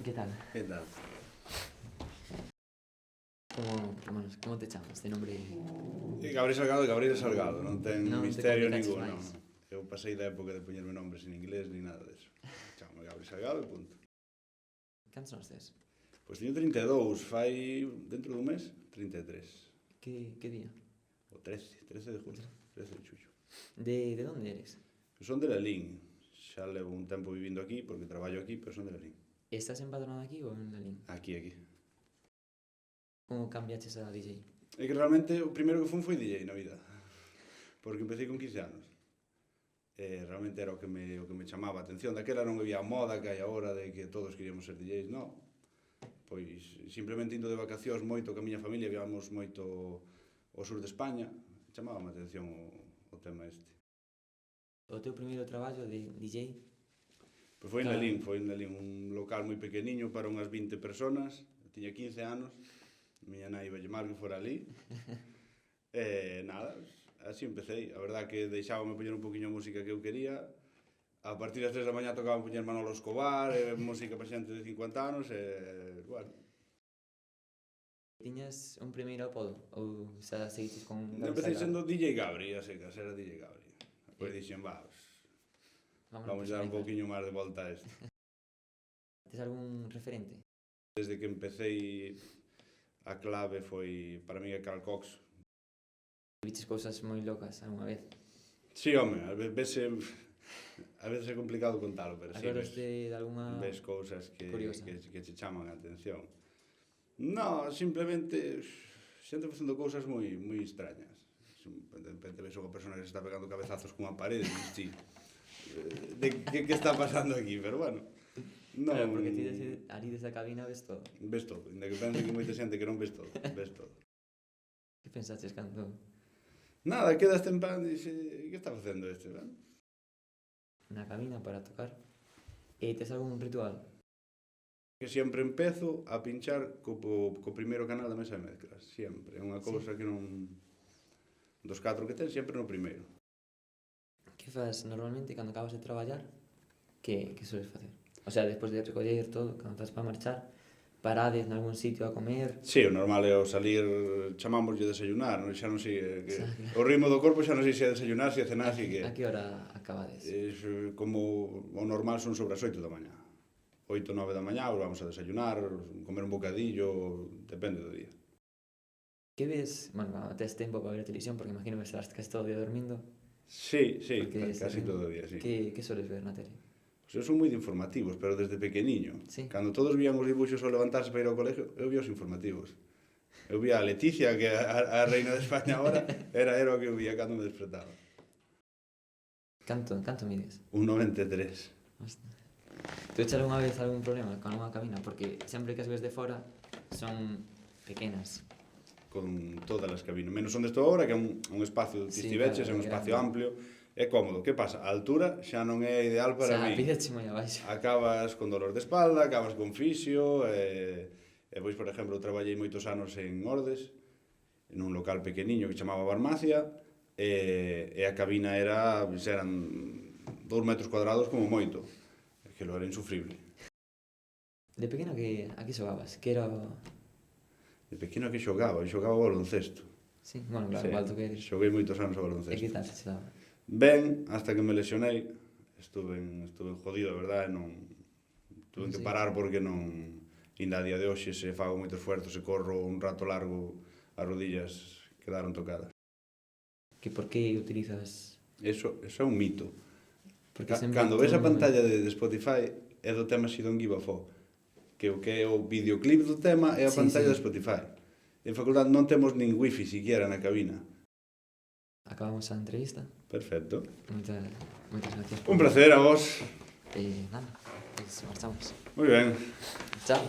¿Qué tal? Que tal? Como te chamas? De nombre... Gabriel Salgado e Gabriel Salgado, non ten Non te misterio complicaches ningún, non. máis. Eu pasei da época de poñerme nombres en inglés ni nada deso. Chamo Gabriel Salgado e punto. Cantos anos tes? Pois teño 32, fai dentro dun mes, 33. Que día? O 13 de julio, 13 de xullo. De onde eres? Eu son de Lalín, xa levo un tempo vivindo aquí, porque traballo aquí, pero son de Lalín. Estás empadronado aquí ou en Lalín? Aquí. Como cambiaches a DJ? É que realmente o primeiro que foi DJ na vida, porque empecé con 15 anos. Realmente era o que me chamaba a atención. Daquela non había a moda que hai agora de que todos queríamos ser DJs, non. Pois simplemente indo de vacacións moito, que a miña familia viamos moito ao sur de España, chamaba a atención o tema este. O teu primeiro traballo de DJ? Pois foi en Lalín, un local moi pequeniño para unhas 20 personas, tiña 15 anos, a miña nai iba mal que fora ali, nada, así empecé. A verdad que deixábame poñer un poquinho a música que eu quería. A partir das 3 da mañá tocaba poñer Manolo Escobar, música para xente de 50 anos, bueno. Tiñas un primeiro apodo? Ou xa seguiches con... Empecé sendo DJ Gabri, a secas, era DJ Gabri. Depois dixen, vamos dar un poquinho máis de volta a isto. Tes algún referente? Desde que empecé, a clave foi, para mí, Carl Cox. Viches cousas moi locas algunha vez? Sí, home, a veces é complicado contalo, pero sí, Acordaste de alguna ves cousas que che chaman a atención. No, simplemente xente facendo cousas moi extrañas. De repente ves unha persona que se está pegando cabezazos cunha parede e dices, sí, que está pasando aquí? Pero bueno, non... Claro, porque ti ali desde a cabina ves todo. Ves todo, inda que pense que moita xente que non ves todo, ves todo. Que pensaches cando... Nada, quedaste en plan e dixe, que está facendo este, ben? Na cabina para tocar. E tes algún ritual? Que sempre empezo a pinchar co primeiro canal da mesa de mezclas, sempre. É unha cousa que non... Dos 4 que ten, sempre no primeiro. Que faz normalmente cando acabas de traballar? Que soles facer? O sea, despois de recoller todo, cando estás para marchar, parades nalgún sitio a comer... Sí, o normal é o salir, chamámoslle desayunar, non? Xa non sei, o ritmo do corpo xa non sei se é desayunar, se é cenar, así que... A que hora acabades? Como o normal son sobre as 8 da mañá. 8 ou 9 da mañá, vamos a desayunar, comer un bocadillo, depende do día. Que ves? Bueno, tes tempo para ver a televisión, porque imagino que estarás casi todo o día dormindo. Sí, casi todo o día, sí. Que soles ver na tele? Pois eu son moi de informativos, pero desde pequeniño. Sí. Cando todos vían os dibuxos ao levantarse para ir ao colegio, eu vía os informativos. Eu vía a Leticia, que a reina de España agora, era o que eu vía cando me despertaba. Canto mides? 1,93. Hostia. Tu echa algunha vez algún problema con unha cabina? Porque sempre que as ves de fora son pequenas. Con todas as cabinas, menos onde estou agora, que é un espacio, ti estiveches, é un espacio amplio, é cómodo. Que pasa? A altura xa non é ideal para mí. Xa, pídeche moi abaixo. Acabas con dolor de espalda, acabas con fisio, e pois, por exemplo, traballei moitos anos en Ordes, en un local pequeniño que chamaba Farmacia, e a cabina eran 2 metros cuadrados como moito, que lo era insufrible. De pequeno a que xogabas? Que era... De pequeno que xogaba ao baloncesto. Sí, bueno, claro, igual tú que eres. Xoguei moitos anos ao baloncesto. E que tal se daba? Ben, hasta que me lesionei, estuve jodido, a verdade, tuve que parar porque non, ainda a día de hoxe, se fago moito esforzo, se corro un rato largo, as rodillas quedaron tocadas. Que por que utilizas? Eso é un mito. Cando Cando ves a pantalla de Spotify, é do tema Si Don't Give a Fuck, que o que é o videoclip do tema é a pantalla de Spotify. En facultade non temos nin wifi siquiera na cabina. Acabamos a entrevista. Perfecto. Moitas gracias. Un placer a vos. Nada, pues marchamos. Moi ben. Chao.